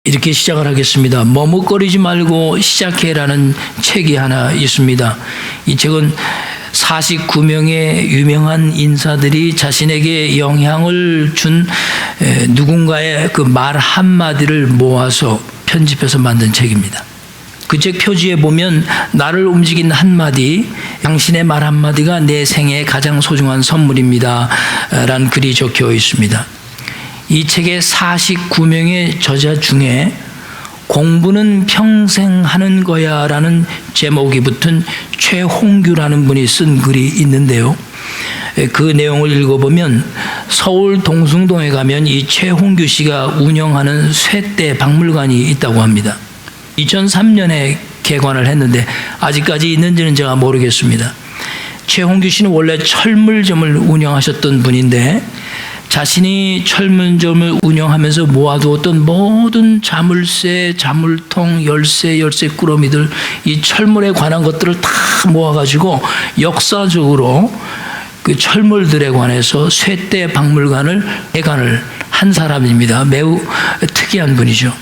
이렇게 시작을 하겠습니다. 머뭇거리지 말고 시작해라는 책이 하나 있습니다. 이 책은 49명의 유명한 인사들이 자신에게 영향을 준 누군가의 그 말 한마디를 모아서 편집해서 만든 책입니다. 그 책 표지에 보면 나를 움직인 한마디, 당신의 말 한마디가 내 생애의 가장 소중한 선물입니다 라는 글이 적혀 있습니다. 이 책의 49명의 저자 중에 공부는 평생 하는 거야 라는 제목이 붙은 최홍규라는 분이 쓴 글이 있는데요. 그 내용을 읽어보면 서울 동숭동에 가면 이 최홍규 씨가 운영하는 쇠대 박물관이 있다고 합니다. 2003년에 개관을 했는데 아직까지 있는지는 제가 모르겠습니다. 최홍규 씨는 원래 철물점을 운영하셨던 분인데 자신이 철물점을 운영하면서 모아두었던 모든 자물쇠, 자물통, 열쇠 꾸러미들, 이 철물에 관한 것들을 다 모아가지고 역사적으로 그 철물들에 관해서 쇠대 박물관을 개관을 한 사람입니다. 매우 특이한 분이죠.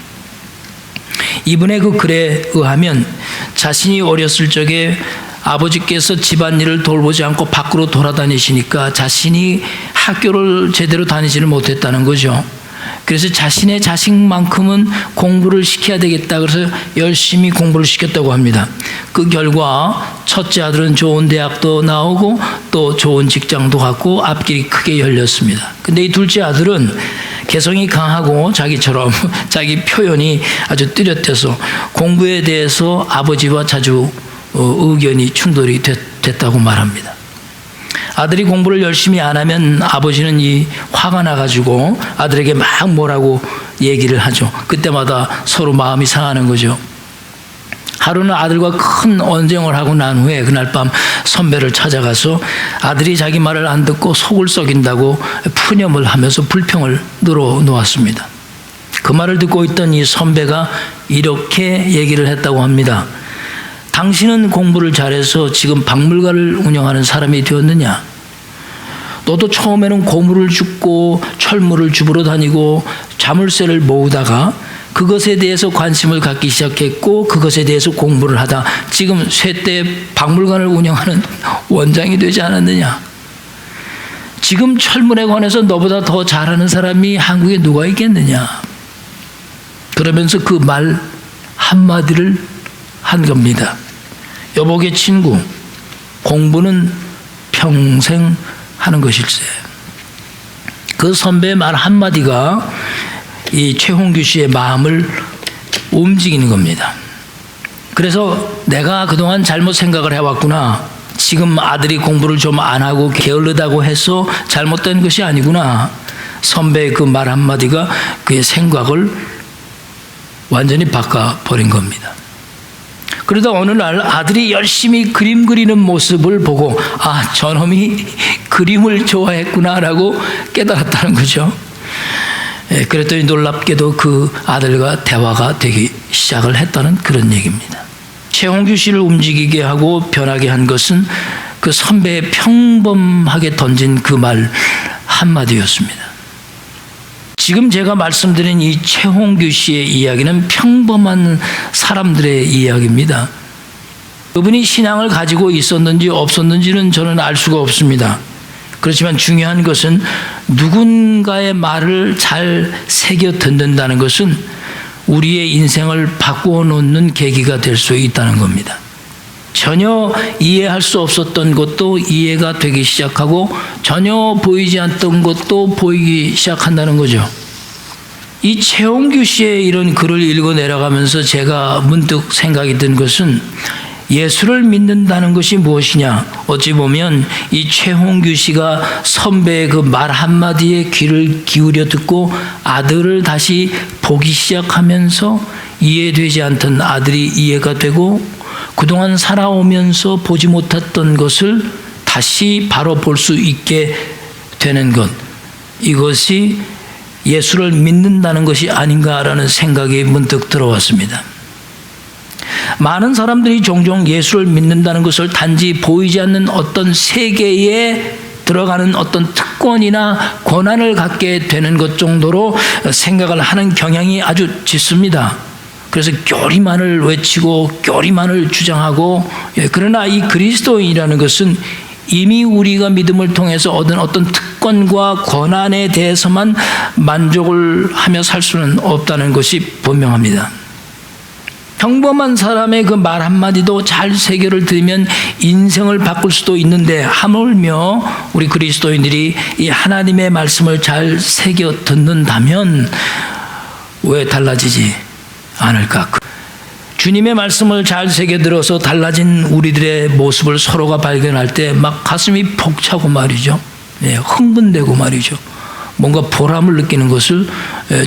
이분의 그 글에 의하면 자신이 어렸을 적에 아버지께서 집안일을 돌보지 않고 밖으로 돌아다니시니까 자신이 학교를 제대로 다니지를 못했다는 거죠. 그래서 자신의 자식만큼은 공부를 시켜야 되겠다 그래서 열심히 공부를 시켰다고 합니다. 그 결과 첫째 아들은 좋은 대학도 나오고 또 좋은 직장도 갖고 앞길이 크게 열렸습니다. 근데 이 둘째 아들은 개성이 강하고 자기처럼 자기 표현이 아주 뚜렷해서 공부에 대해서 아버지와 자주 의견이 충돌이 됐다고 말합니다. 아들이 공부를 열심히 안 하면 아버지는 화가 나가지고 아들에게 막 뭐라고 얘기를 하죠. 그때마다 서로 마음이 상하는 거죠. 하루는 아들과 큰 언쟁을 하고 난 후에 그날 밤 선배를 찾아가서 아들이 자기 말을 안 듣고 속을 썩인다고 푸념을 하면서 불평을 늘어놓았습니다. 그 말을 듣고 있던 이 선배가 이렇게 얘기를 했다고 합니다. 당신은 공부를 잘해서 지금 박물관을 운영하는 사람이 되었느냐? 너도 처음에는 고물을 줍고 철물을 주부러 다니고 자물쇠를 모으다가 그것에 대해서 관심을 갖기 시작했고 그것에 대해서 공부를 하다 지금 쇠대 박물관을 운영하는 원장이 되지 않았느냐? 지금 철물에 관해서 너보다 더 잘하는 사람이 한국에 누가 있겠느냐? 그러면서 그 말 한마디를 한 겁니다. 여보게 친구, 공부는 평생 하는 것일세. 그 선배의 말 한마디가 이 최홍규 씨의 마음을 움직이는 겁니다. 그래서 내가 그동안 잘못 생각을 해왔구나. 지금 아들이 공부를 좀 안 하고 게을르다고 해서 잘못된 것이 아니구나. 선배의 그 말 한마디가 그의 생각을 완전히 바꿔버린 겁니다. 그러다 어느 날 아들이 열심히 그림 그리는 모습을 보고 아, 저놈이 그림을 좋아했구나라고 깨달았다는 거죠. 그랬더니 놀랍게도 그 아들과 대화가 되기 시작을 했다는 그런 얘기입니다. 최홍규 씨를 움직이게 하고 변하게 한 것은 그 선배의 평범하게 던진 그 말 한마디였습니다. 지금 제가 말씀드린 이 최홍규 씨의 이야기는 평범한 사람들의 이야기입니다. 그분이 신앙을 가지고 있었는지 없었는지는 저는 알 수가 없습니다. 그렇지만 중요한 것은 누군가의 말을 잘 새겨 듣는다는 것은 우리의 인생을 바꾸어 놓는 계기가 될 수 있다는 겁니다. 전혀 이해할 수 없었던 것도 이해가 되기 시작하고 전혀 보이지 않던 것도 보이기 시작한다는 거죠. 이 최홍규 씨의 이런 글을 읽어 내려가면서 제가 문득 생각이 든 것은 예수를 믿는다는 것이 무엇이냐? 어찌 보면 이 최홍규 씨가 선배의 그 말 한마디에 귀를 기울여 듣고 아들을 다시 보기 시작하면서 이해되지 않던 아들이 이해가 되고 그동안 살아오면서 보지 못했던 것을 다시 바로 볼 수 있게 되는 것, 이것이 예수를 믿는다는 것이 아닌가라는 생각이 문득 들어왔습니다. 많은 사람들이 종종 예수를 믿는다는 것을 단지 보이지 않는 어떤 세계에 들어가는 어떤 특권이나 권한을 갖게 되는 것 정도로 생각을 하는 경향이 아주 짙습니다. 그래서 교리만을 외치고 교리만을 주장하고, 그러나 이 그리스도인이라는 것은 이미 우리가 믿음을 통해서 얻은 어떤 특권과 권한에 대해서만 만족을 하며 살 수는 없다는 것이 분명합니다. 평범한 사람의 그 말 한마디도 잘 새겨를 들으면 인생을 바꿀 수도 있는데, 하물며 우리 그리스도인들이 이 하나님의 말씀을 잘 새겨 듣는다면 왜 달라지지 않을까? 주님의 말씀을 잘 새겨 들어서 달라진 우리들의 모습을 서로가 발견할 때 막 가슴이 벅차고 말이죠. 흥분되고 말이죠. 뭔가 보람을 느끼는 것을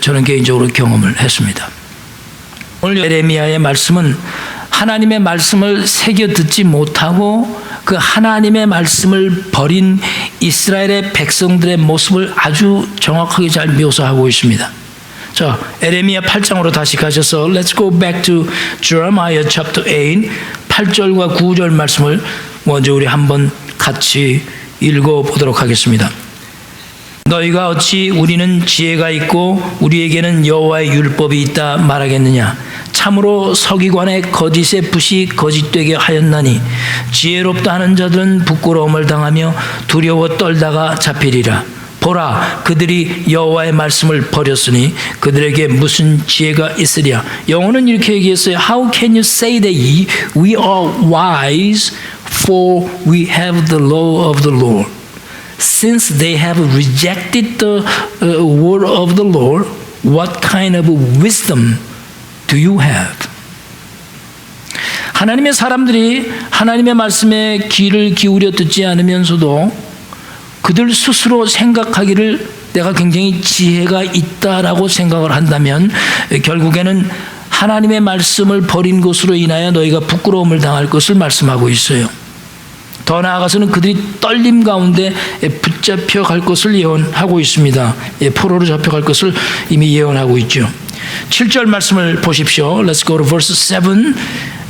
저는 개인적으로 경험을 했습니다. 오늘 예레미야의 말씀은 하나님의 말씀을 새겨 듣지 못하고 그 하나님의 말씀을 버린 이스라엘의 백성들의 모습을 아주 정확하게 잘 묘사하고 있습니다. 자, 예레미야 8장으로 다시 가셔서 Let's go back to Jeremiah chapter 8, 8절과 9절 말씀을 먼저 우리 한번 같이 읽어보도록 하겠습니다. 너희가 어찌 우리는 지혜가 있고 우리에게는 여호와의 율법이 있다 말하겠느냐? 참으로 서기관의 거짓의 붓이 거짓되게 하였나니 지혜롭다 하는 자들은 부끄러움을 당하며 두려워 떨다가 잡히리라. 보라, 그들이 여호와의 말씀을 버렸으니 그들에게 무슨 지혜가 있으랴. 영어는 이렇게 얘기했어요. How can you say that we are wise, for we have the law of the Lord? Since they have rejected the word of the Lord, what kind of wisdom do you have? 하나님의 사람들이 하나님의 말씀에 귀를 기울여 듣지 않으면서도 그들 스스로 생각하기를 내가 굉장히 지혜가 있다라고 생각을 한다면 결국에는 하나님의 말씀을 버린 것으로 인하여 너희가 부끄러움을 당할 것을 말씀하고 있어요. 더 나아가서는 그들이 떨림 가운데 붙잡혀 갈 것을 예언하고 있습니다. 포로로 잡혀갈 것을 이미 예언하고 있죠. 7절 말씀을 보십시오. Let's go to verse 7.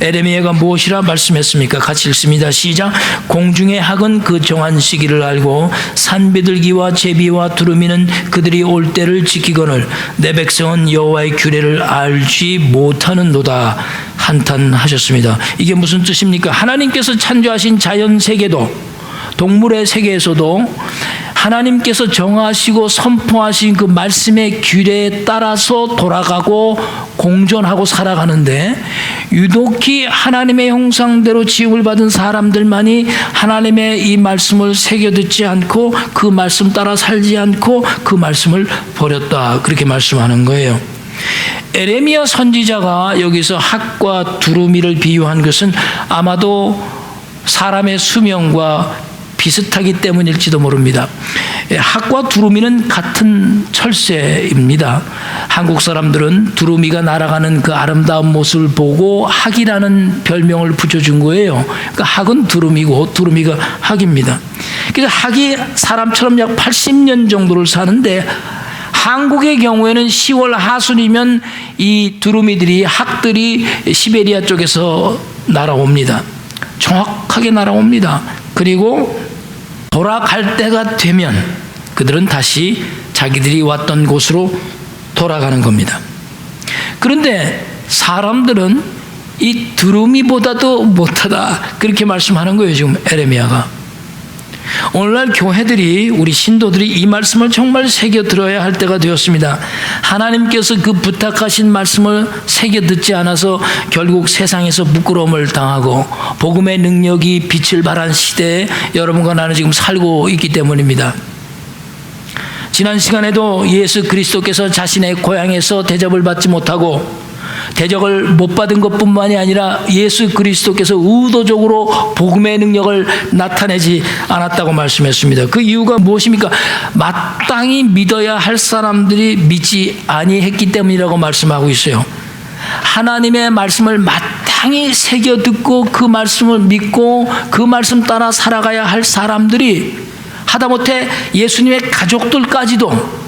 에레미야가 무엇이라 말씀했습니까? 같이 읽습니다. 시작. 공중의 학은 그 정한 시기를 알고 산비둘기와 제비와 두루미는 그들이 올 때를 지키거늘 내 백성은 여호와의 규례를 알지 못하는도다 한탄하셨습니다. 이게 무슨 뜻입니까? 하나님께서 창조하신 자연 세계도 동물의 세계에서도 하나님께서 정하시고 선포하신 그 말씀의 규례에 따라서 돌아가고 공존하고 살아가는데 유독히 하나님의 형상대로 지음을 받은 사람들만이 하나님의 이 말씀을 새겨 듣지 않고 그 말씀 따라 살지 않고 그 말씀을 버렸다. 그렇게 말씀하는 거예요. 에레미야 선지자가 여기서 학과 두루미를 비유한 것은 아마도 사람의 수명과 비슷하기 때문일지도 모릅니다. 학과 두루미는 같은 철새입니다. 한국 사람들은 두루미가 날아가는 그 아름다운 모습을 보고 학이라는 별명을 붙여준 거예요. 그러니까 학은 두루미고 두루미가 학입니다. 그래서 학이 사람처럼 약 80년 정도를 사는데 한국의 경우에는 10월 하순이면 이 두루미들이 학들이 시베리아 쪽에서 날아옵니다. 정확하게 날아옵니다. 그리고 돌아갈 때가 되면 그들은 다시 자기들이 왔던 곳으로 돌아가는 겁니다. 그런데 사람들은 이 두루미보다도 못하다 그렇게 말씀하는 거예요. 지금 에레미야가. 오늘날 교회들이 우리 신도들이 이 말씀을 정말 새겨 들어야 할 때가 되었습니다. 하나님께서 그 부탁하신 말씀을 새겨 듣지 않아서 결국 세상에서 부끄러움을 당하고 복음의 능력이 빛을 발한 시대에 여러분과 나는 지금 살고 있기 때문입니다. 지난 시간에도 예수 그리스도께서 자신의 고향에서 대접을 받지 못하고 대접을 못 받은 것뿐만이 아니라 예수 그리스도께서 의도적으로 복음의 능력을 나타내지 않았다고 말씀했습니다. 그 이유가 무엇입니까? 마땅히 믿어야 할 사람들이 믿지 아니했기 때문이라고 말씀하고 있어요. 하나님의 말씀을 마땅히 새겨 듣고 그 말씀을 믿고 그 말씀 따라 살아가야 할 사람들이 하다못해 예수님의 가족들까지도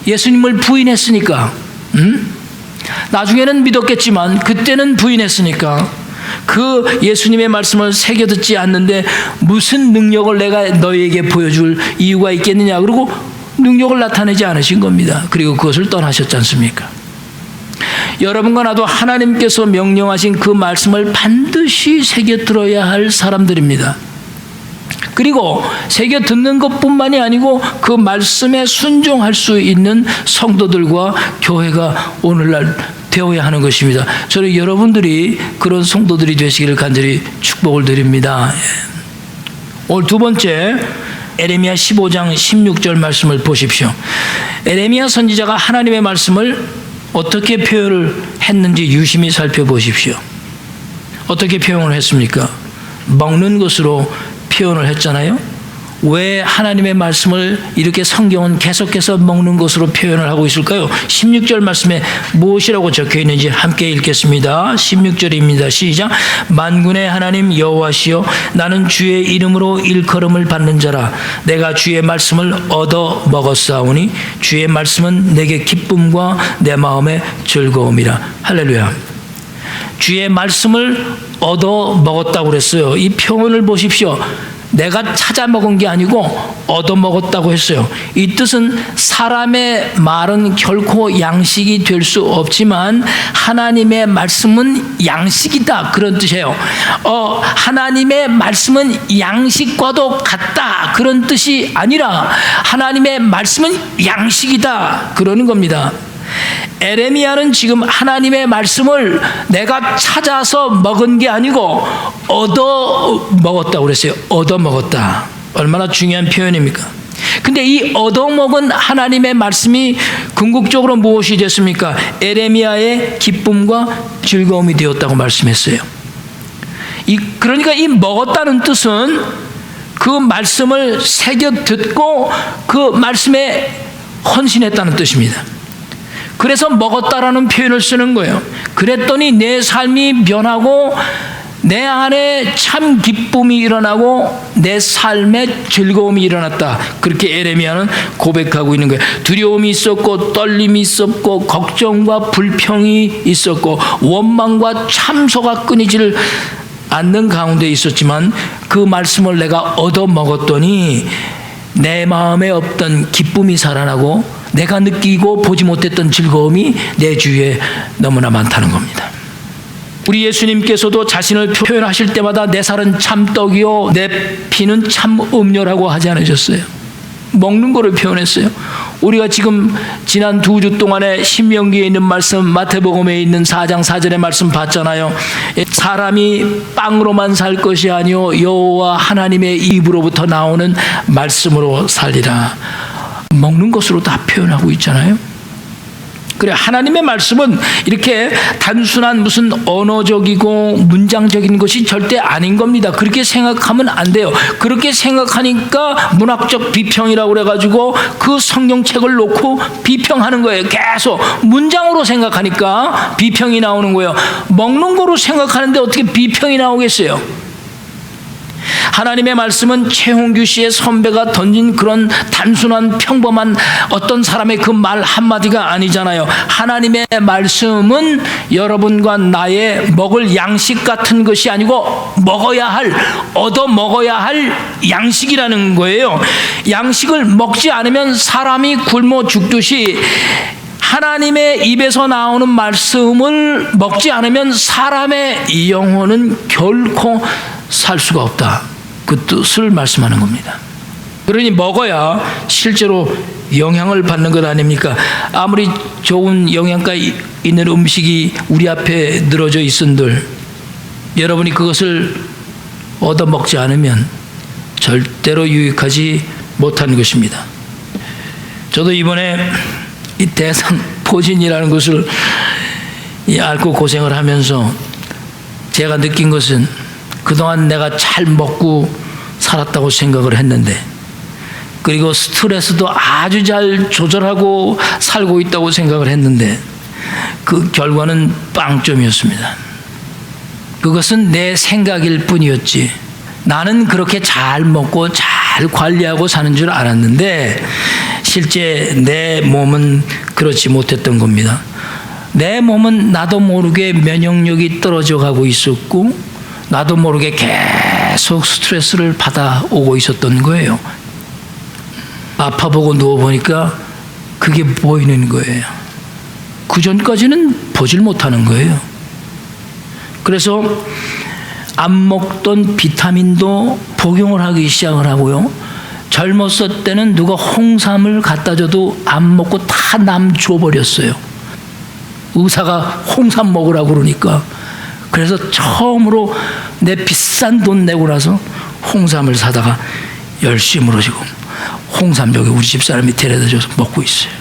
예수님을 부인했으니까 나중에는 믿었겠지만 그때는 부인했으니까 그 예수님의 말씀을 새겨 듣지 않는데 무슨 능력을 내가 너희에게 보여줄 이유가 있겠느냐. 그리고 능력을 나타내지 않으신 겁니다. 그리고 그것을 떠나셨지 않습니까? 여러분과 나도 하나님께서 명령하신 그 말씀을 반드시 새겨 들어야 할 사람들입니다. 그리고 새겨 듣는 것뿐만이 아니고 그 말씀에 순종할 수 있는 성도들과 교회가 오늘날 되어야 하는 것입니다. 저는 여러분들이 그런 성도들이 되시기를 간절히 축복을 드립니다. 오늘 두 번째, 에레미야 15장 16절 말씀을 보십시오. 에레미야 선지자가 하나님의 말씀을 어떻게 표현을 했는지 유심히 살펴보십시오. 어떻게 표현을 했습니까? 먹는 것으로 표현을 했잖아요. 왜 하나님의 말씀을 이렇게 성경은 계속해서 먹는 것으로 표현을 하고 있을까요? 16절 말씀에 무엇이라고 적혀 있는지 함께 읽겠습니다. 16절입니다. 시작. 만군의 하나님 여호와시여, 나는 주의 이름으로 일컬음을 받는 자라. 내가 주의 말씀을 얻어 먹었사오니 주의 말씀은 내게 기쁨과 내 마음의 즐거움이라. 할렐루야. 주의 말씀을 얻어 먹었다고 그랬어요. 이 표현을 보십시오. 내가 찾아 먹은 게 아니고 얻어 먹었다고 했어요. 이 뜻은 사람의 말은 결코 양식이 될 수 없지만 하나님의 말씀은 양식이다, 그런 뜻이에요. 하나님의 말씀은 양식과도 같다, 그런 뜻이 아니라 하나님의 말씀은 양식이다, 그러는 겁니다. 에레미야는 지금 하나님의 말씀을 내가 찾아서 먹은 게 아니고 얻어 먹었다고 그랬어요. 얻어 먹었다. 얼마나 중요한 표현입니까? 근데 이 얻어 먹은 하나님의 말씀이 궁극적으로 무엇이 됐습니까? 에레미야의 기쁨과 즐거움이 되었다고 말씀했어요. 그러니까 이 먹었다는 뜻은 그 말씀을 새겨 듣고 그 말씀에 헌신했다는 뜻입니다. 그래서 먹었다라는 표현을 쓰는 거예요. 그랬더니 내 삶이 변하고 내 안에 참 기쁨이 일어나고 내 삶에 즐거움이 일어났다. 그렇게 에레미야는 고백하고 있는 거예요. 두려움이 있었고 떨림이 있었고 걱정과 불평이 있었고 원망과 참소가 끊이질 않는 가운데 있었지만 그 말씀을 내가 얻어 먹었더니 내 마음에 없던 기쁨이 살아나고 내가 느끼고 보지 못했던 즐거움이 내 주위에 너무나 많다는 겁니다. 우리 예수님께서도 자신을 표현하실 때마다 내 살은 참떡이요 내 피는 참 음료라고 하지 않으셨어요? 먹는 거를 표현했어요. 우리가 지금 지난 2주 동안에 신명기에 있는 말씀, 마태복음에 있는 4장 4절의 말씀 봤잖아요. 사람이 빵으로만 살 것이 아니요 여호와 하나님의 입으로부터 나오는 말씀으로 살리라. 먹는 것으로 다 표현하고 있잖아요. 그래, 하나님의 말씀은 이렇게 단순한 무슨 언어적이고 문장적인 것이 절대 아닌 겁니다. 그렇게 생각하면 안 돼요. 그렇게 생각하니까 문학적 비평이라고 그래가지고 그 성경책을 놓고 비평하는 거예요. 계속 문장으로 생각하니까 비평이 나오는 거예요. 먹는 거로 생각하는데 어떻게 비평이 나오겠어요? 하나님의 말씀은 최홍규 씨의 선배가 던진 그런 단순한 평범한 어떤 사람의 그 말 한마디가 아니잖아요. 하나님의 말씀은 여러분과 나의 먹을 양식 같은 것이 아니고 먹어야 할, 얻어 먹어야 할 양식이라는 거예요. 양식을 먹지 않으면 사람이 굶어 죽듯이 하나님의 입에서 나오는 말씀을 먹지 않으면 사람의 영혼은 결코 살 수가 없다. 그 뜻을 말씀하는 겁니다. 그러니 먹어야 실제로 영향을 받는 것 아닙니까? 아무리 좋은 영양가 있는 음식이 우리 앞에 늘어져 있은들 여러분이 그것을 얻어 먹지 않으면 절대로 유익하지 못하는 것입니다. 저도 이번에 이 대상포진이라는 것을 앓고 고생을 하면서 제가 느낀 것은 그동안 내가 잘 먹고 살았다고 생각을 했는데, 그리고 스트레스도 아주 잘 조절하고 살고 있다고 생각을 했는데 그 결과는 빵점이었습니다. 그것은 내 생각일 뿐이었지 나는 그렇게 잘 먹고 잘 관리하고 사는 줄 알았는데 실제 내 몸은 그렇지 못했던 겁니다. 내 몸은 나도 모르게 면역력이 떨어져 가고 있었고 나도 모르게 계속 스트레스를 받아오고 있었던 거예요. 아파보고 누워보니까 그게 보이는 거예요. 그전까지는 보질 못하는 거예요. 그래서 안 먹던 비타민도 복용을 하기 시작을 하고요. 젊었을 때는 누가 홍삼을 갖다 줘도 안 먹고 다 남 줘버렸어요. 의사가 홍삼 먹으라고 그러니까. 그래서 처음으로 내 비싼 돈 내고 나서 홍삼을 사다가 열심으로 지금 홍삼 여기 우리 집사람이 데려다 줘서 먹고 있어요.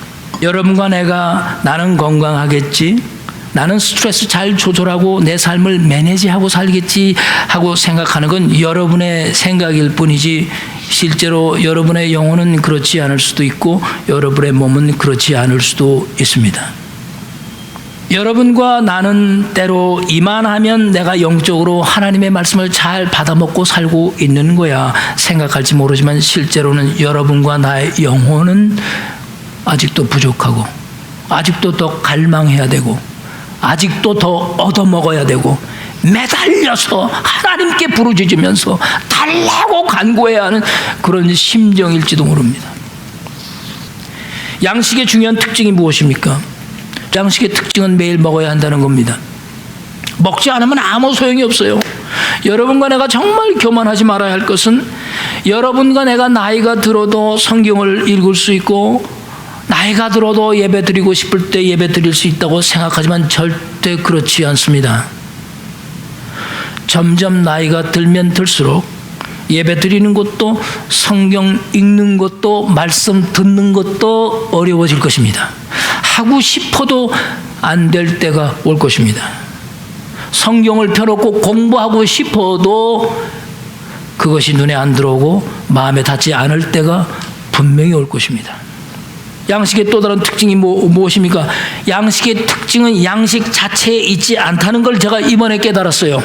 여러분과 내가 나는 건강하겠지, 나는 스트레스 잘 조절하고 내 삶을 매니지하고 살겠지 하고 생각하는 건 여러분의 생각일 뿐이지 실제로 여러분의 영혼은 그렇지 않을 수도 있고 여러분의 몸은 그렇지 않을 수도 있습니다. 여러분과 나는 때로 이만하면 내가 영적으로 하나님의 말씀을 잘 받아먹고 살고 있는 거야 생각할지 모르지만 실제로는 여러분과 나의 영혼은 아직도 부족하고 아직도 더 갈망해야 되고 아직도 더 얻어먹어야 되고 매달려서 하나님께 부르짖으면서 달라고 간구해야 하는 그런 심정일지도 모릅니다. 양식의 중요한 특징이 무엇입니까? 양식의 특징은 매일 먹어야 한다는 겁니다. 먹지 않으면 아무 소용이 없어요. 여러분과 내가 정말 교만하지 말아야 할 것은 여러분과 내가 나이가 들어도 성경을 읽을 수 있고 나이가 들어도 예배 드리고 싶을 때 예배 드릴 수 있다고 생각하지만 절대 그렇지 않습니다. 점점 나이가 들면 들수록 예배 드리는 것도 성경 읽는 것도 말씀 듣는 것도 어려워질 것입니다. 하고 싶어도 안 될 때가 올 것입니다. 성경을 펴놓고 공부하고 싶어도 그것이 눈에 안 들어오고 마음에 닿지 않을 때가 분명히 올 것입니다. 양식의 또 다른 특징이 무엇입니까? 양식의 특징은 양식 자체에 있지 않다는 걸 제가 이번에 깨달았어요.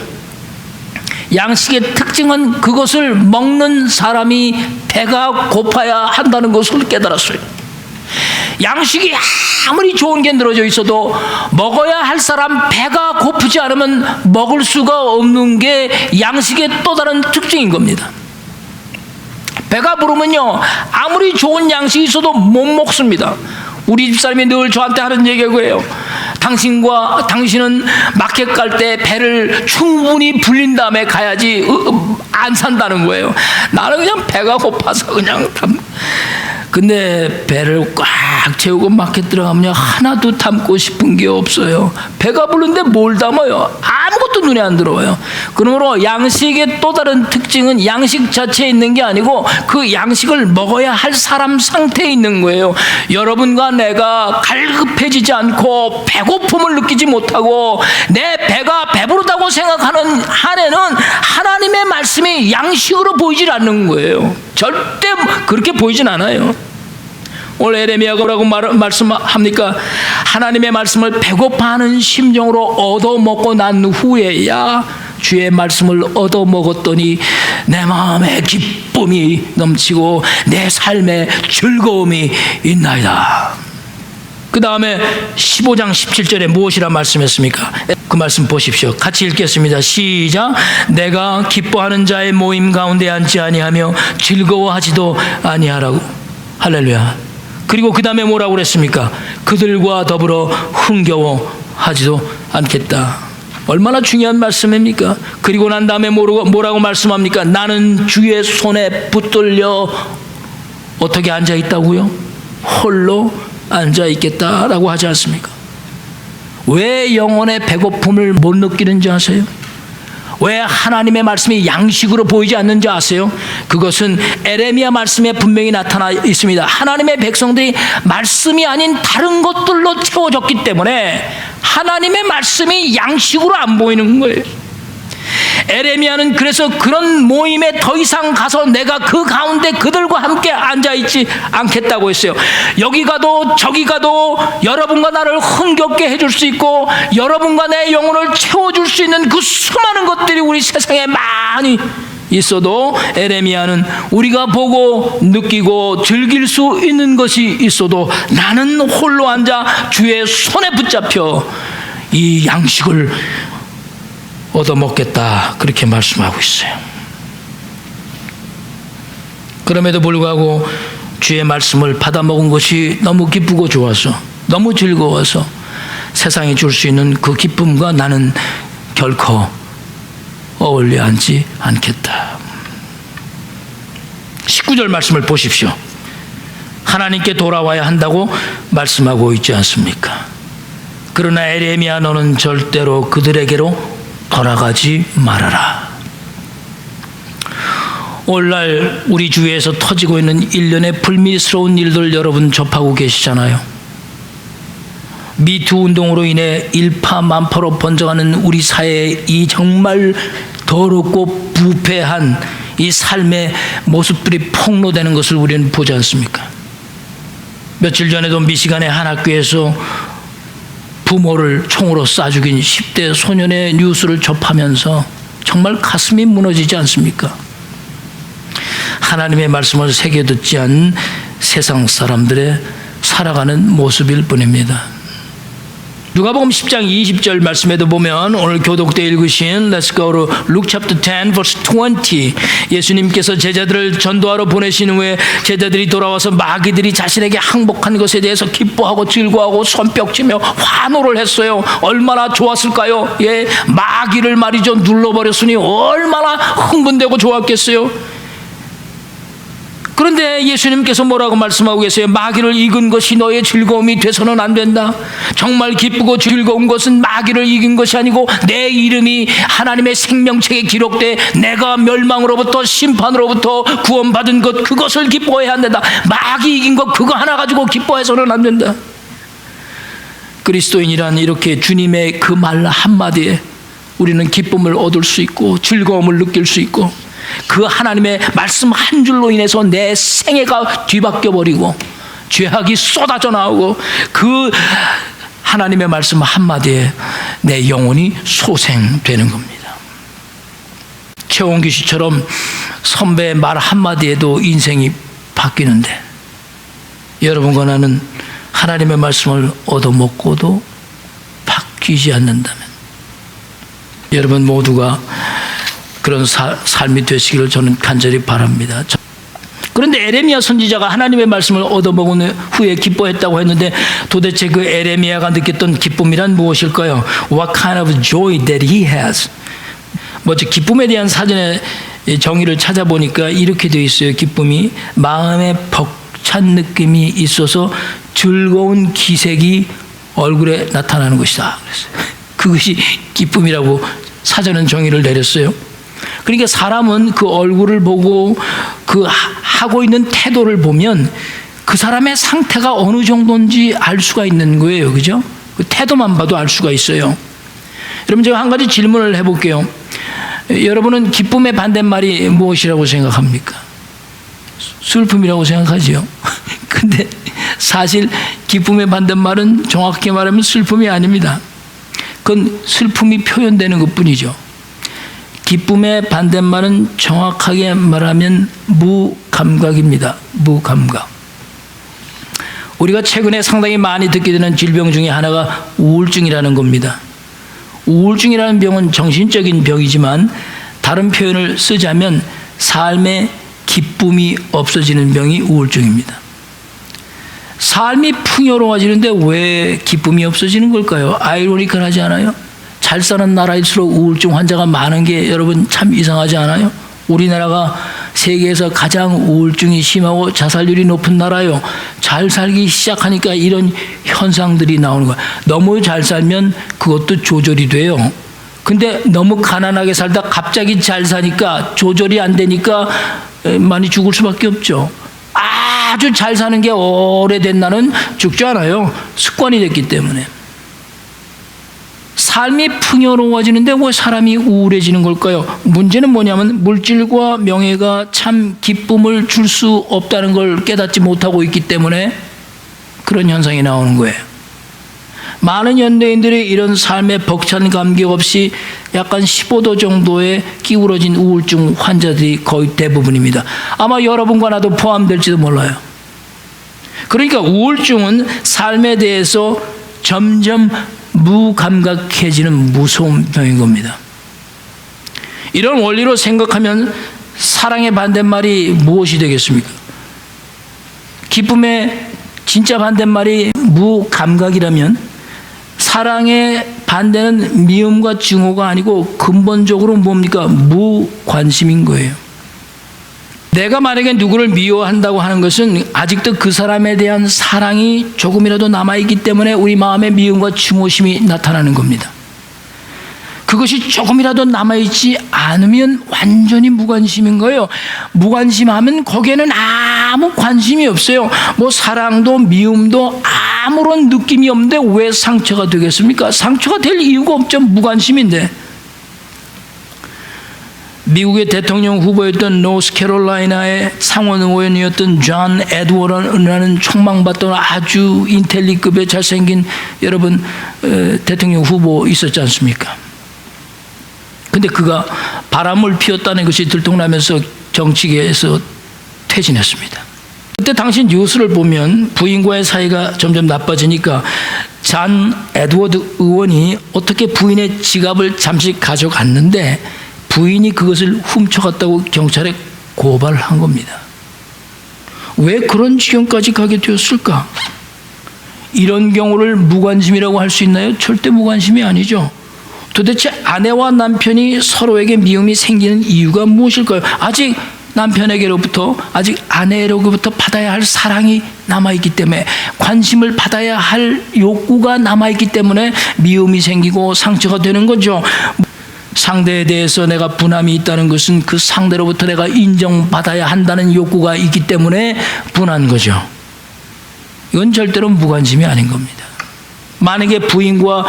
양식의 특징은 그것을 먹는 사람이 배가 고파야 한다는 것을 깨달았어요. 양식이 아무리 좋은 게 늘어져 있어도 먹어야 할 사람 배가 고프지 않으면 먹을 수가 없는 게 양식의 또 다른 특징인 겁니다. 배가 부르면요 아무리 좋은 양식이 있어도 못 먹습니다. 우리 집사람이 늘 저한테 하는 얘기가 그래요. 당신은 마켓 갈 때 배를 충분히 불린 다음에 가야지 안 산다는 거예요. 나는 그냥 배가 고파서 그냥 근데 배를 꽉 채우고 마켓 들어가면 하나도 담고 싶은 게 없어요. 배가 부른데 뭘 담아요? 아무것도 눈에 안 들어와요. 그러므로 양식의 또 다른 특징은 양식 자체에 있는 게 아니고 그 양식을 먹어야 할 사람 상태에 있는 거예요. 여러분과 내가 갈급해지지 않고 배고픔을 느끼지 못하고 내 배가 배부르다고 생각하는 한에는 하나님의 말씀이 양식으로 보이질 않는 거예요. 절대 그렇게 보이진 않아요. 오늘 에레미야가 뭐라고 말씀합니까? 하나님의 말씀을 배고파하는 심정으로 얻어먹고 난 후에야 주의 말씀을 얻어먹었더니 내 마음에 기쁨이 넘치고 내 삶에 즐거움이 있나이다. 그 다음에 15장 17절에 무엇이라 말씀했습니까? 그 말씀 보십시오. 같이 읽겠습니다. 시작. 내가 기뻐하는 자의 모임 가운데 앉지 아니하며 즐거워하지도 아니하라고. 할렐루야. 그리고 그 다음에 뭐라고 그랬습니까? 그들과 더불어 흥겨워하지도 않겠다. 얼마나 중요한 말씀입니까? 그리고 난 다음에 뭐라고 말씀합니까? 나는 주의 손에 붙들려 어떻게 앉아있다고요? 홀로 앉아있겠다라고 하지 않습니까? 왜 영혼의 배고픔을 못 느끼는지 아세요? 왜 하나님의 말씀이 양식으로 보이지 않는지 아세요? 그것은 에레미야 말씀에 분명히 나타나 있습니다. 하나님의 백성들이 말씀이 아닌 다른 것들로 채워졌기 때문에 하나님의 말씀이 양식으로 안 보이는 거예요. 에레미야는 그래서 그런 모임에 더 이상 가서 내가 그 가운데 그들과 함께 앉아있지 않겠다고 했어요. 여기 가도 저기 가도 여러분과 나를 흥겹게 해줄 수 있고 여러분과 내 영혼을 채워줄 수 있는 그 수많은 것들이 우리 세상에 많이 있어도 에레미야는 우리가 보고 느끼고 즐길 수 있는 것이 있어도 나는 홀로 앉아 주의 손에 붙잡혀 이 양식을 얻어먹겠다, 그렇게 말씀하고 있어요. 그럼에도 불구하고 주의 말씀을 받아먹은 것이 너무 기쁘고 좋아서, 너무 즐거워서 세상이 줄 수 있는 그 기쁨과 나는 결코 어울려 앉지 않겠다. 19절 말씀을 보십시오. 하나님께 돌아와야 한다고 말씀하고 있지 않습니까? 그러나 에레미야, 너는 절대로 그들에게로 돌아가지 말아라. 오늘날 우리 주위에서 터지고 있는 일련의 불미스러운 일들 여러분 접하고 계시잖아요. 미투 운동으로 인해 일파만파로 번져가는 우리 사회의 이 정말 더럽고 부패한 이 삶의 모습들이 폭로되는 것을 우리는 보지 않습니까? 며칠 전에도 미시간의 한 학교에서 부모를 총으로 쏴 죽인 10대 소년의 뉴스를 접하면서 정말 가슴이 무너지지 않습니까? 하나님의 말씀을 새겨 듣지 않은 세상 사람들의 살아가는 모습일 뿐입니다. 누가복음 10장 20절 말씀에도 보면 오늘 교독 때 읽으신 Let's go to Luke chapter 10 verse 20, 예수님께서 제자들을 전도하러 보내신 후에 제자들이 돌아와서 마귀들이 자신에게 항복한 것에 대해서 기뻐하고 즐거워하고 손뼉치며 환호를 했어요. 얼마나 좋았을까요? 예, 마귀를 말이죠 눌러버렸으니 얼마나 흥분되고 좋았겠어요. 그런데 예수님께서 뭐라고 말씀하고 계세요? 마귀를 이긴 것이 너의 즐거움이 돼서는 안 된다. 정말 기쁘고 즐거운 것은 마귀를 이긴 것이 아니고 내 이름이 하나님의 생명책에 기록돼 내가 멸망으로부터 심판으로부터 구원받은 것, 그것을 기뻐해야 한다. 마귀 이긴 것 그거 하나 가지고 기뻐해서는 안 된다. 그리스도인이란 이렇게 주님의 그 말 한마디에 우리는 기쁨을 얻을 수 있고 즐거움을 느낄 수 있고, 그 하나님의 말씀 한 줄로 인해서 내 생애가 뒤바뀌어 버리고 죄악이 쏟아져 나오고 그 하나님의 말씀 한마디에 내 영혼이 소생되는 겁니다. 최원규 씨처럼 선배의 말 한마디에도 인생이 바뀌는데, 여러분과 나는 하나님의 말씀을 얻어먹고도 바뀌지 않는다면 여러분 모두가 그런 삶이 되시기를 저는 간절히 바랍니다. 그런데 에레미야 선지자가 하나님의 말씀을 얻어먹은 후에 기뻐했다고 했는데 도대체 그 에레미야가 느꼈던 기쁨이란 무엇일까요? What kind of joy that he has? 먼저 기쁨에 대한 사전의 정의를 찾아보니까 이렇게 되어 있어요. 기쁨이 마음에 벅찬 느낌이 있어서 즐거운 기색이 얼굴에 나타나는 것이다. 그것이 기쁨이라고 사전은 정의를 내렸어요. 그러니까 사람은 그 얼굴을 보고 그 하고 있는 태도를 보면 그 사람의 상태가 어느 정도인지 알 수가 있는 거예요. 그죠? 그 태도만 봐도 알 수가 있어요. 여러분, 제가 한 가지 질문을 해볼게요. 여러분은 기쁨의 반대말이 무엇이라고 생각합니까? 슬픔이라고 생각하지요. 근데 사실 기쁨의 반대말은 정확히 말하면 슬픔이 아닙니다. 그건 슬픔이 표현되는 것뿐이죠. 기쁨의 반대말은 정확하게 말하면 무감각입니다. 무감각. 우리가 최근에 상당히 많이 듣게 되는 질병 중에 하나가 우울증이라는 겁니다. 우울증이라는 병은 정신적인 병이지만 다른 표현을 쓰자면 삶의 기쁨이 없어지는 병이 우울증입니다. 삶이 풍요로워지는데 왜 기쁨이 없어지는 걸까요? 아이러니컬하지 않아요? 잘 사는 나라일수록 우울증 환자가 많은 게 여러분 참 이상하지 않아요? 우리나라가 세계에서 가장 우울증이 심하고 자살률이 높은 나라요. 잘 살기 시작하니까 이런 현상들이 나오는 거야. 너무 잘 살면 그것도 조절이 돼요. 근데 너무 가난하게 살다 갑자기 잘 사니까 조절이 안 되니까 많이 죽을 수밖에 없죠. 아주 잘 사는 게 오래된 나는 죽지 않아요. 습관이 됐기 때문에. 삶이 풍요로워지는데 왜 사람이 우울해지는 걸까요? 문제는 뭐냐면 물질과 명예가 참 기쁨을 줄 수 없다는 걸 깨닫지 못하고 있기 때문에 그런 현상이 나오는 거예요. 많은 현대인들이 이런 삶에 벅찬 감격 없이 약간 15도 정도의 기울어진 우울증 환자들이 거의 대부분입니다. 아마 여러분과 나도 포함될지도 몰라요. 그러니까 우울증은 삶에 대해서 점점 무감각해지는 무서운 병인 겁니다. 이런 원리로 생각하면 사랑의 반대말이 무엇이 되겠습니까? 기쁨의 진짜 반대말이 무감각이라면 사랑의 반대는 미움과 증오가 아니고 근본적으로 뭡니까? 무관심인 거예요. 내가 만약에 누구를 미워한다고 하는 것은 아직도 그 사람에 대한 사랑이 조금이라도 남아있기 때문에 우리 마음에 미움과 증오심이 나타나는 겁니다. 그것이 조금이라도 남아있지 않으면 완전히 무관심인 거예요. 무관심하면 거기에는 아무 관심이 없어요. 뭐 사랑도 미움도 아무런 느낌이 없는데 왜 상처가 되겠습니까? 상처가 될 이유가 없죠. 무관심인데. 미국의 대통령 후보였던 노스캐롤라이나의 상원 의원이었던 존 에드워드라는 촉망받던 아주 인텔리급의 잘생긴 여러분 대통령 후보 있었지 않습니까? 근데 그가 바람을 피웠다는 것이 들통나면서 정치계에서 퇴진했습니다. 그때 당시 뉴스를 보면 부인과의 사이가 점점 나빠지니까 존 에드워드 의원이 어떻게 부인의 지갑을 잠시 가져갔는데 부인이 그것을 훔쳐갔다고 경찰에 고발을 한 겁니다. 왜 그런 지경까지 가게 되었을까? 이런 경우를 무관심이라고 할 수 있나요? 절대 무관심이 아니죠. 도대체 아내와 남편이 서로에게 미움이 생기는 이유가 무엇일까요? 아직 남편에게로부터, 아직 아내로부터 받아야 할 사랑이 남아있기 때문에, 관심을 받아야 할 욕구가 남아있기 때문에 미움이 생기고 상처가 되는 거죠. 상대에 대해서 내가 분함이 있다는 것은 그 상대로부터 내가 인정받아야 한다는 욕구가 있기 때문에 분한 거죠. 이건 절대로 무관심이 아닌 겁니다. 만약에 부인과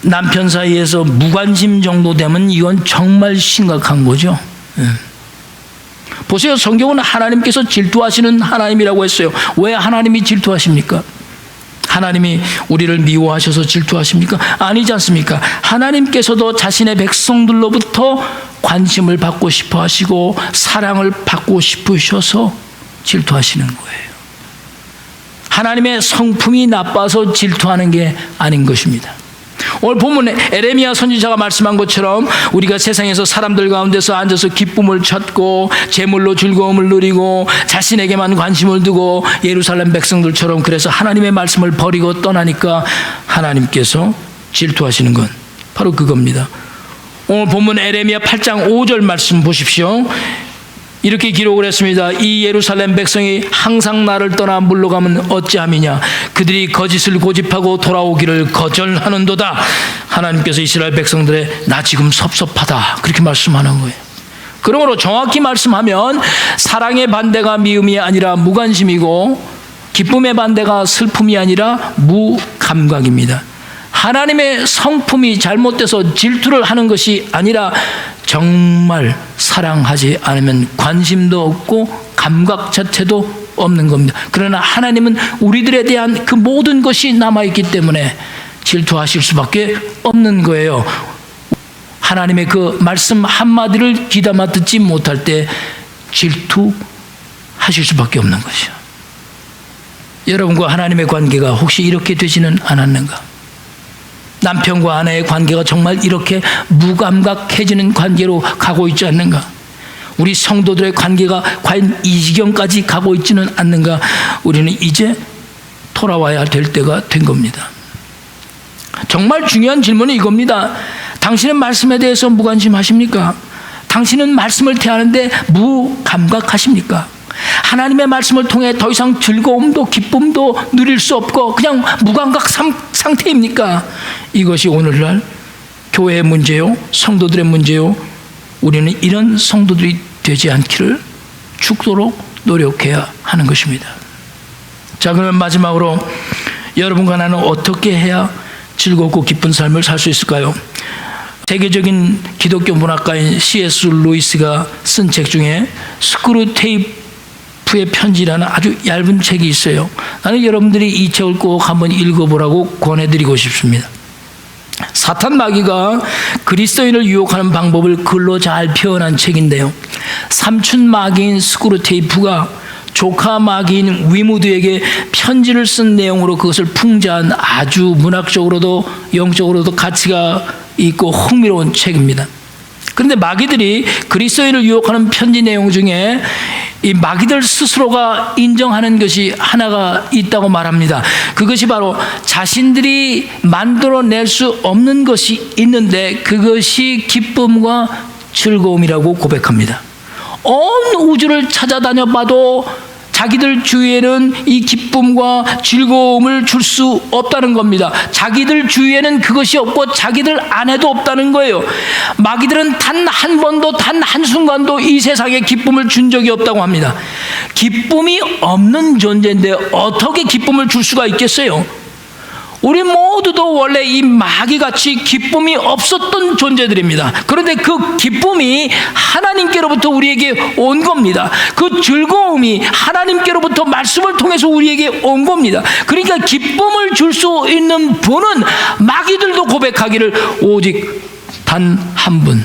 남편 사이에서 무관심 정도 되면 이건 정말 심각한 거죠. 보세요. 성경은 하나님께서 질투하시는 하나님이라고 했어요. 왜 하나님이 질투하십니까? 하나님이 우리를 미워하셔서 질투하십니까? 아니지 않습니까? 하나님께서도 자신의 백성들로부터 관심을 받고 싶어 하시고 사랑을 받고 싶으셔서 질투하시는 거예요. 하나님의 성품이 나빠서 질투하는 게 아닌 것입니다. 오늘 본문에 에레미야 선지자가 말씀한 것처럼 우리가 세상에서 사람들 가운데서 앉아서 기쁨을 찾고 재물로 즐거움을 누리고 자신에게만 관심을 두고 예루살렘 백성들처럼 그래서 하나님의 말씀을 버리고 떠나니까 하나님께서 질투하시는 건 바로 그겁니다. 오늘 본문 에레미야 8장 5절 말씀 보십시오. 이렇게 기록을 했습니다. 이 예루살렘 백성이 항상 나를 떠나 물러가면 어찌함이냐. 그들이 거짓을 고집하고 돌아오기를 거절하는도다. 하나님께서 이스라엘 백성들의 나 지금 섭섭하다 그렇게 말씀하는 거예요. 그러므로 정확히 말씀하면 사랑의 반대가 미움이 아니라 무관심이고 기쁨의 반대가 슬픔이 아니라 무감각입니다. 하나님의 성품이 잘못돼서 질투를 하는 것이 아니라 정말 사랑하지 않으면 관심도 없고 감각 자체도 없는 겁니다. 그러나 하나님은 우리들에 대한 그 모든 것이 남아있기 때문에 질투하실 수밖에 없는 거예요. 하나님의 그 말씀 한마디를 귀담아 듣지 못할 때 질투하실 수밖에 없는 것이죠. 여러분과 하나님의 관계가 혹시 이렇게 되지는 않았는가? 남편과 아내의 관계가 정말 이렇게 무감각해지는 관계로 가고 있지 않는가? 우리 성도들의 관계가 과연 이 지경까지 가고 있지는 않는가? 우리는 이제 돌아와야 될 때가 된 겁니다. 정말 중요한 질문은 이겁니다. 당신은 말씀에 대해서 무관심하십니까? 당신은 말씀을 대하는데 무감각하십니까? 하나님의 말씀을 통해 더 이상 즐거움도 기쁨도 누릴 수 없고 그냥 무감각 상태입니까? 이것이 오늘날 교회의 문제요, 성도들의 문제요. 우리는 이런 성도들이 되지 않기를 죽도록 노력해야 하는 것입니다. 자, 그러면 마지막으로 여러분과 나는 어떻게 해야 즐겁고 기쁜 삶을 살 수 있을까요? 세계적인 기독교 문학가인 C.S. 루이스가 쓴 책 중에 스크루테이프 조세프의 편지라는 아주 얇은 책이 있어요. 나는 여러분들이 이 책을 꼭 한번 읽어보라고 권해드리고 싶습니다. 사탄 마귀가 그리스도인을 유혹하는 방법을 글로 잘 표현한 책인데요. 삼촌 마귀인 스크루테이프가 조카 마귀인 위무드에게 편지를 쓴 내용으로 그것을 풍자한 아주 문학적으로도 영적으로도 가치가 있고 흥미로운 책입니다. 그런데 마귀들이 그리스도인을 유혹하는 편지 내용 중에 이 마귀들 스스로가 인정하는 것이 하나가 있다고 말합니다. 그것이 바로 자신들이 만들어낼 수 없는 것이 있는데 그것이 기쁨과 즐거움이라고 고백합니다. 온 우주를 찾아다녀 봐도 자기들 주위에는 이 기쁨과 즐거움을 줄 수 없다는 겁니다. 자기들 주위에는 그것이 없고 자기들 안에도 없다는 거예요. 마귀들은 단 한 번도 단 한순간도 이 세상에 기쁨을 준 적이 없다고 합니다. 기쁨이 없는 존재인데 어떻게 기쁨을 줄 수가 있겠어요? 우리 모두도 원래 이 마귀같이 기쁨이 없었던 존재들입니다. 그런데 그 기쁨이 하나님께로부터 우리에게 온 겁니다. 그 즐거움이 하나님께로부터 말씀을 통해서 우리에게 온 겁니다. 그러니까 기쁨을 줄 수 있는 분은 마귀들도 고백하기를 오직 단 한 분,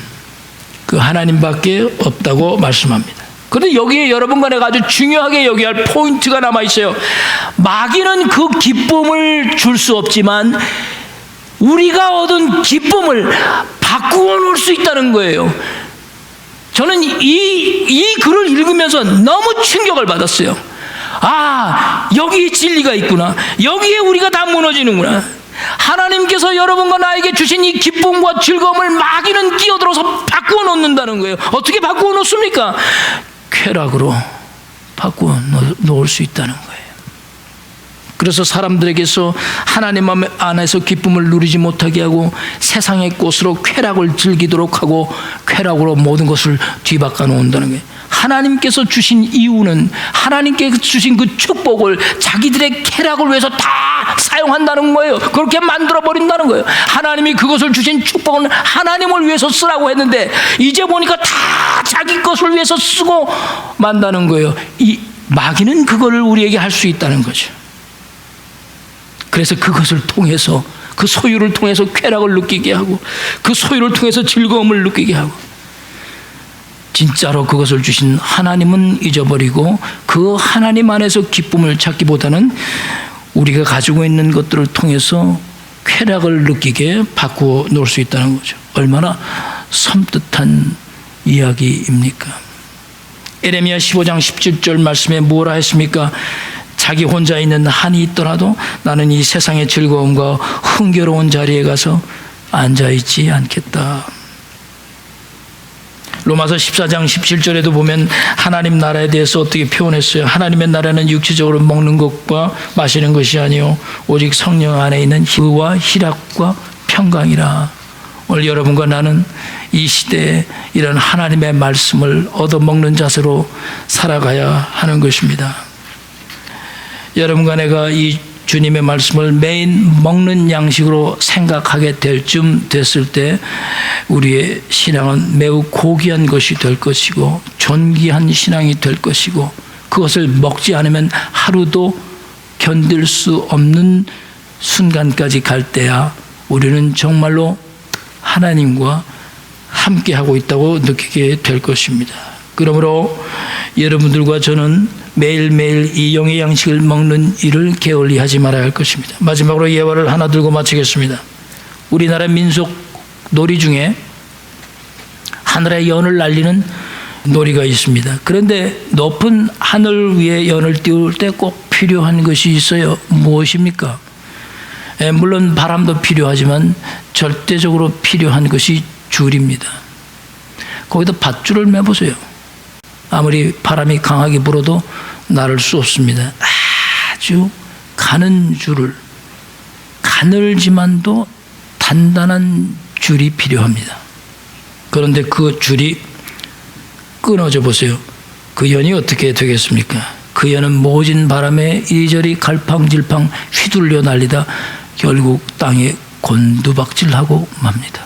그 하나님밖에 없다고 말씀합니다. 그런데 여기에 여러분과 내가 아주 중요하게 여겨야 할 포인트가 남아있어요. 마귀는 그 기쁨을 줄 수 없지만 우리가 얻은 기쁨을 바꾸어 놓을 수 있다는 거예요. 저는 이 글을 읽으면서 너무 충격을 받았어요. 아, 여기에 진리가 있구나. 여기에 우리가 다 무너지는구나. 하나님께서 여러분과 나에게 주신 이 기쁨과 즐거움을 마귀는 끼어들어서 바꾸어 놓는다는 거예요. 어떻게 바꾸어 놓습니까? 쾌락으로 바꾸어 놓을 수 있다는 거예요. 그래서 사람들에게서 하나님 안에서 기쁨을 누리지 못하게 하고 세상의 꽃으로 쾌락을 즐기도록 하고 쾌락으로 모든 것을 뒤바꿔 놓는다는 거예요. 하나님께서 주신 이유는 하나님께서 주신 그 축복을 자기들의 쾌락을 위해서 다 사용한다는 거예요. 그렇게 만들어 버린다는 거예요. 하나님이 그것을 주신 축복은 하나님을 위해서 쓰라고 했는데 이제 보니까 다 자기 것을 위해서 쓰고 만다는 거예요. 이 마귀는 그거를 우리에게 할 수 있다는 거죠. 그래서 그것을 통해서 그 소유를 통해서 쾌락을 느끼게 하고 그 소유를 통해서 즐거움을 느끼게 하고 진짜로 그것을 주신 하나님은 잊어버리고 그 하나님 안에서 기쁨을 찾기보다는 우리가 가지고 있는 것들을 통해서 쾌락을 느끼게 바꾸어 놓을 수 있다는 거죠. 얼마나 섬뜩한 이야기입니까? 에레미야 15장 17절 말씀에 뭐라 했습니까? 자기 혼자 있는 한이 있더라도 나는 이 세상의 즐거움과 흥겨로운 자리에 가서 앉아있지 않겠다. 로마서 14장 17절에도 보면 하나님 나라에 대해서 어떻게 표현했어요? 하나님의 나라는 육체적으로 먹는 것과 마시는 것이 아니요 오직 성령 안에 있는 의와 희락과 평강이라. 오늘 여러분과 나는 이 시대에 이런 하나님의 말씀을 얻어먹는 자세로 살아가야 하는 것입니다. 여러분과 내가 이 주님의 말씀을 매일 먹는 양식으로 생각하게 될 쯤 됐을 때 우리의 신앙은 매우 고귀한 것이 될 것이고 존귀한 신앙이 될 것이고 그것을 먹지 않으면 하루도 견딜 수 없는 순간까지 갈 때야 우리는 정말로 하나님과 함께하고 있다고 느끼게 될 것입니다. 그러므로 여러분들과 저는 매일매일 이 영의 양식을 먹는 일을 게을리하지 말아야 할 것입니다. 마지막으로 예화를 하나 들고 마치겠습니다. 우리나라 민속 놀이 중에 하늘에 연을 날리는 놀이가 있습니다. 그런데 높은 하늘 위에 연을 띄울 때 꼭 필요한 것이 있어요. 무엇입니까? 물론 바람도 필요하지만 절대적으로 필요한 것이 줄입니다. 거기다 밧줄을 매보세요. 아무리 바람이 강하게 불어도 나를 수 없습니다. 아주 가는 줄을, 가늘지만도 단단한 줄이 필요합니다. 그런데 그 줄이 끊어져 보세요. 그 연이 어떻게 되겠습니까? 그 연은 모진 바람에 이리저리 갈팡질팡 휘둘려 날리다 결국 땅에 곤두박질하고 맙니다.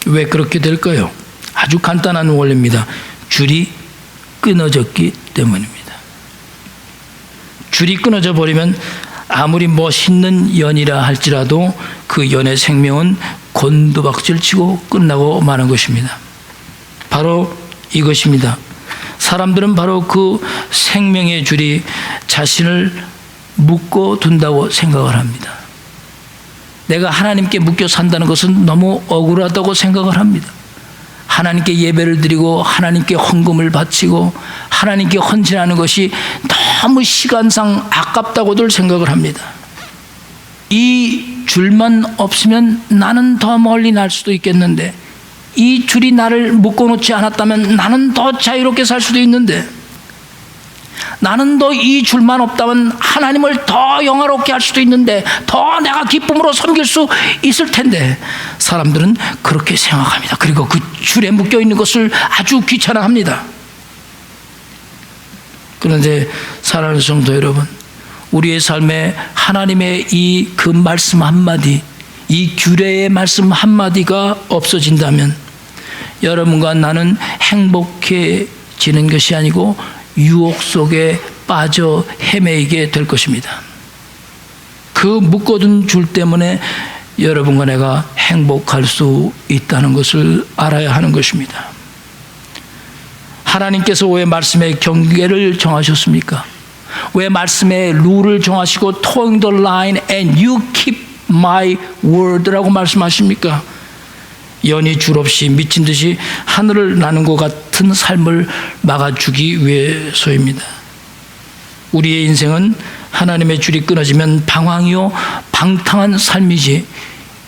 왜 그렇게 될까요? 아주 간단한 원리입니다. 줄이 끊어졌기 때문입니다. 줄이 끊어져 버리면 아무리 멋있는 연이라 할지라도 그 연의 생명은 곤두박질 치고 끝나고 마는 것입니다. 바로 이것입니다. 사람들은 바로 그 생명의 줄이 자신을 묶어 둔다고 생각을 합니다. 내가 하나님께 묶여 산다는 것은 너무 억울하다고 생각을 합니다. 하나님께 예배를 드리고 하나님께 헌금을 바치고 하나님께 헌신하는 것이 너무 시간상 아깝다고들 생각을 합니다. 이 줄만 없으면 나는 더 멀리 날 수도 있겠는데, 이 줄이 나를 묶어놓지 않았다면 나는 더 자유롭게 살 수도 있는데, 나는 더 이 줄만 없다면 하나님을 더 영화롭게 할 수도 있는데, 더 내가 기쁨으로 섬길 수 있을 텐데, 사람들은 그렇게 생각합니다. 그리고 그 줄에 묶여 있는 것을 아주 귀찮아합니다. 그런데 사랑하는 성도 여러분, 우리의 삶에 하나님의 이 그 말씀 한마디, 이 규례의 말씀 한마디가 없어진다면 여러분과 나는 행복해지는 것이 아니고 유혹 속에 빠져 헤매이게 될 것입니다. 그 묶어둔 줄 때문에 여러분과 내가 행복할 수 있다는 것을 알아야 하는 것입니다. 하나님께서 왜 말씀의 경계를 정하셨습니까? 왜 말씀의 룰을 정하시고 toeing the line and you keep my word라고 말씀하십니까? 연이 줄 없이 미친 듯이 하늘을 나는 것 같은 삶을 막아주기 위해서입니다. 우리의 인생은 하나님의 줄이 끊어지면 방황이요 방탕한 삶이지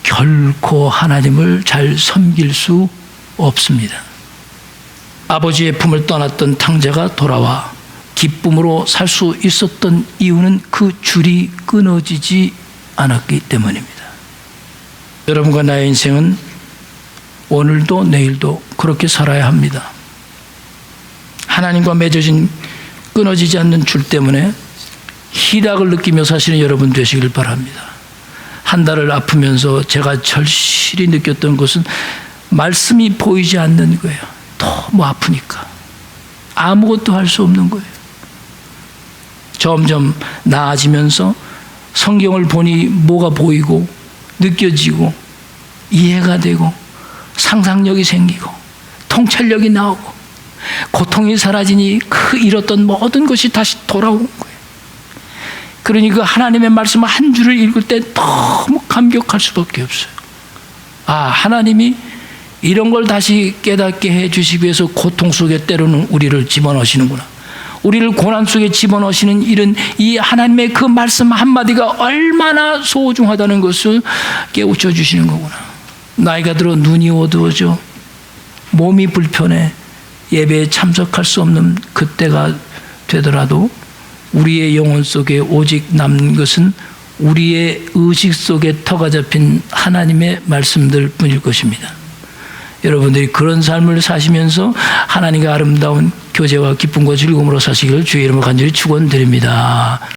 결코 하나님을 잘 섬길 수 없습니다. 아버지의 품을 떠났던 탕자가 돌아와 기쁨으로 살 수 있었던 이유는 그 줄이 끊어지지 않았기 때문입니다. 여러분과 나의 인생은 오늘도 내일도 그렇게 살아야 합니다. 하나님과 맺어진 끊어지지 않는 줄 때문에 희락을 느끼며 사시는 여러분 되시길 바랍니다. 한 달을 아프면서 제가 절실히 느꼈던 것은 말씀이 보이지 않는 거예요. 너무 아프니까 아무것도 할 수 없는 거예요. 점점 나아지면서 성경을 보니 뭐가 보이고 느껴지고 이해가 되고 상상력이 생기고 통찰력이 나오고 고통이 사라지니 그 잃었던 모든 것이 다시 돌아온 거예요. 그러니 그 하나님의 말씀 한 줄을 읽을 때 너무 감격할 수밖에 없어요. 아, 하나님이 이런 걸 다시 깨닫게 해 주시기 위해서 고통 속에 때로는 우리를 집어넣으시는구나. 우리를 고난 속에 집어넣으시는 일은 이 하나님의 그 말씀 한마디가 얼마나 소중하다는 것을 깨우쳐 주시는 거구나. 나이가 들어 눈이 어두워져 몸이 불편해 예배에 참석할 수 없는 그때가 되더라도 우리의 영혼 속에 오직 남는 것은 우리의 의식 속에 터가 잡힌 하나님의 말씀들 뿐일 것입니다. 여러분들이 그런 삶을 사시면서 하나님과 아름다운 교제와 기쁨과 즐거움으로 사시기를 주의 이름으로 간절히 축원드립니다.